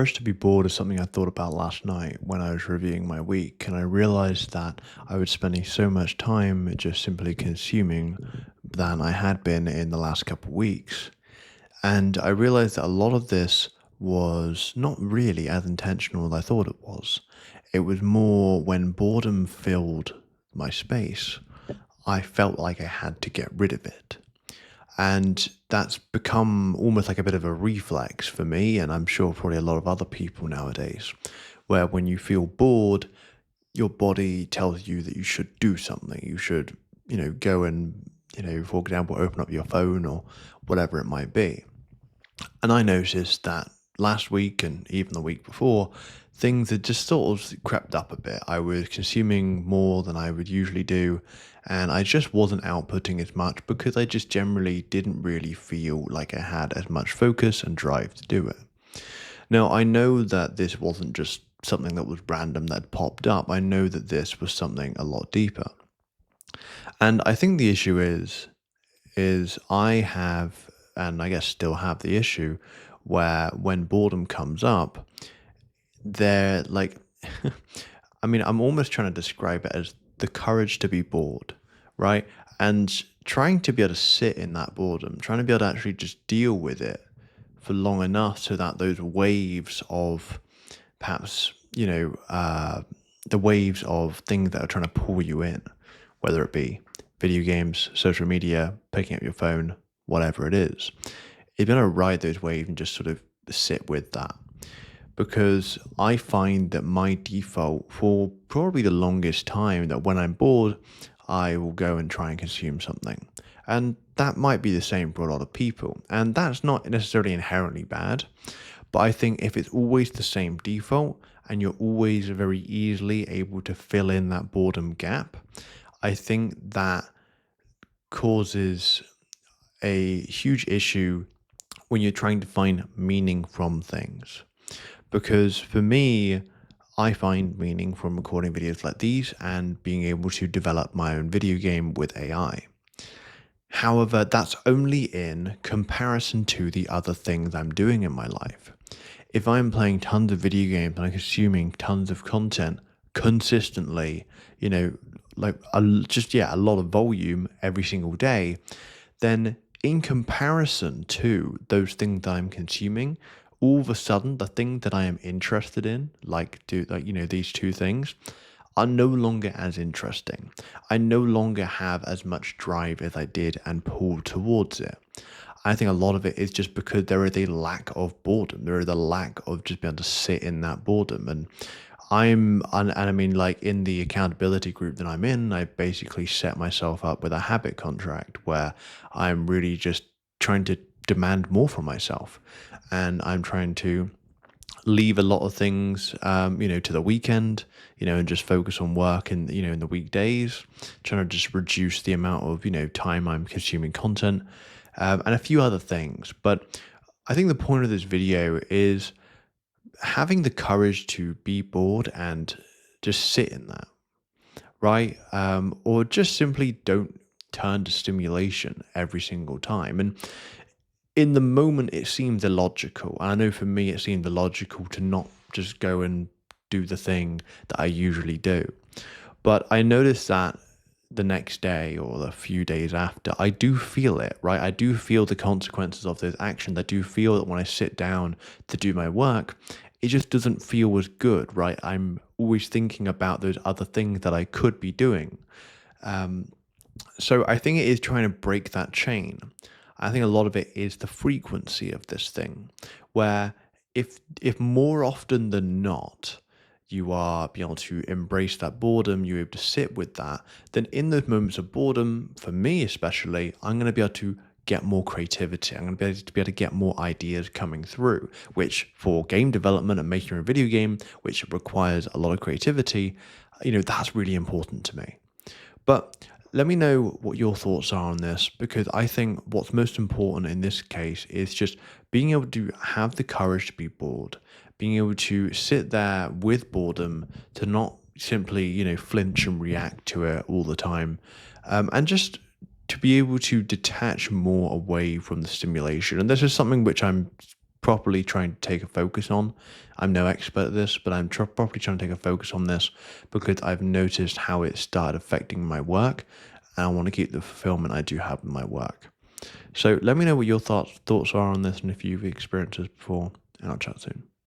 Urge to be bored is something I thought about last night when I was reviewing my week, and I realized that I was spending so much time just simply consuming than I had been in the last couple of weeks. And I realized that a lot of this was not really as intentional as I thought it was. It was more when boredom filled my space, I felt like I had to get rid of it. And that's become almost like a bit of a reflex for me, and I'm sure probably a lot of other people nowadays, where when you feel bored, your body tells you that you should do something. You should, go and, for example, open up your phone or whatever it might be. And I noticed that last week and even the week before, things had just sort of crept up a bit. I was consuming more than I would usually do, and I just wasn't outputting as much because I just generally didn't really feel like I had as much focus and drive to do it. Now, I know that this wasn't just something that was random that popped up. I know that this was something a lot deeper. And I think the issue is I have, and I guess still have the issue where when boredom comes up, they're like, I mean, I'm almost trying to describe it as the courage to be bored, right? And trying to be able to sit in that boredom, trying to be able to actually just deal with it for long enough so that those waves of perhaps, the waves of things that are trying to pull you in, whether it be video games, social media, picking up your phone, whatever it is, you're going to ride those waves and just sort of sit with that. Because I find that my default for probably the longest time that when I'm bored, I will go and try and consume something. And that might be the same for a lot of people. And that's not necessarily inherently bad. But I think if it's always the same default and you're always very easily able to fill in that boredom gap, I think that causes a huge issue when you're trying to find meaning from things. Because for me, I find meaning from recording videos like these and being able to develop my own video game with AI. However, that's only in comparison to the other things I'm doing in my life. If I'm playing tons of video games and I'm consuming tons of content consistently, like a lot of volume every single day, then in comparison to those things that I'm consuming, all of a sudden the thing that I am interested in, these two things, are no longer as interesting. I no longer have as much drive as I did and pull towards it. I think a lot of it is just because there is a lack of boredom. There is a lack of just being able to sit in that boredom. And I mean, like in the accountability group that I'm in, I basically set myself up with a habit contract where I'm really just trying to demand more from myself. And I'm trying to leave a lot of things, to the weekend, and just focus on work and, in the weekdays, trying to just reduce the amount of, time I'm consuming content, and a few other things. But I think the point of this video is having the courage to be bored and just sit in that, right? Or just simply don't turn to stimulation every single time. And in the moment, it seemed illogical. And I know for me, it seemed illogical to not just go and do the thing that I usually do. But I noticed that the next day or the few days after, I do feel it, right? I do feel the consequences of those actions. I do feel that when I sit down to do my work, it just doesn't feel as good, right? I'm always thinking about those other things that I could be doing. Um, so I think it is trying to break that chain. I think a lot of it is the frequency of this thing, where if more often than not you are being able to embrace that boredom, you're able to sit with that, then in those moments of boredom, for me especially, I'm going to be able to get more creativity. I'm going to be able to get more ideas coming through, which for game development and making a video game, which requires a lot of creativity, that's really important to me. But let me know what your thoughts are on this, because I think what's most important in this case is just being able to have the courage to be bored, being able to sit there with boredom, to not simply, flinch and react to it all the time, and just to be able to detach more away from the stimulation. And this is something which I'm properly trying to take a focus on. I'm no expert at this, but I'm properly trying to take a focus on this because I've noticed how it started affecting my work, and I want to keep the fulfillment I do have in my work. So let me know what your thoughts are on this and if you've experienced this before, and I'll chat soon.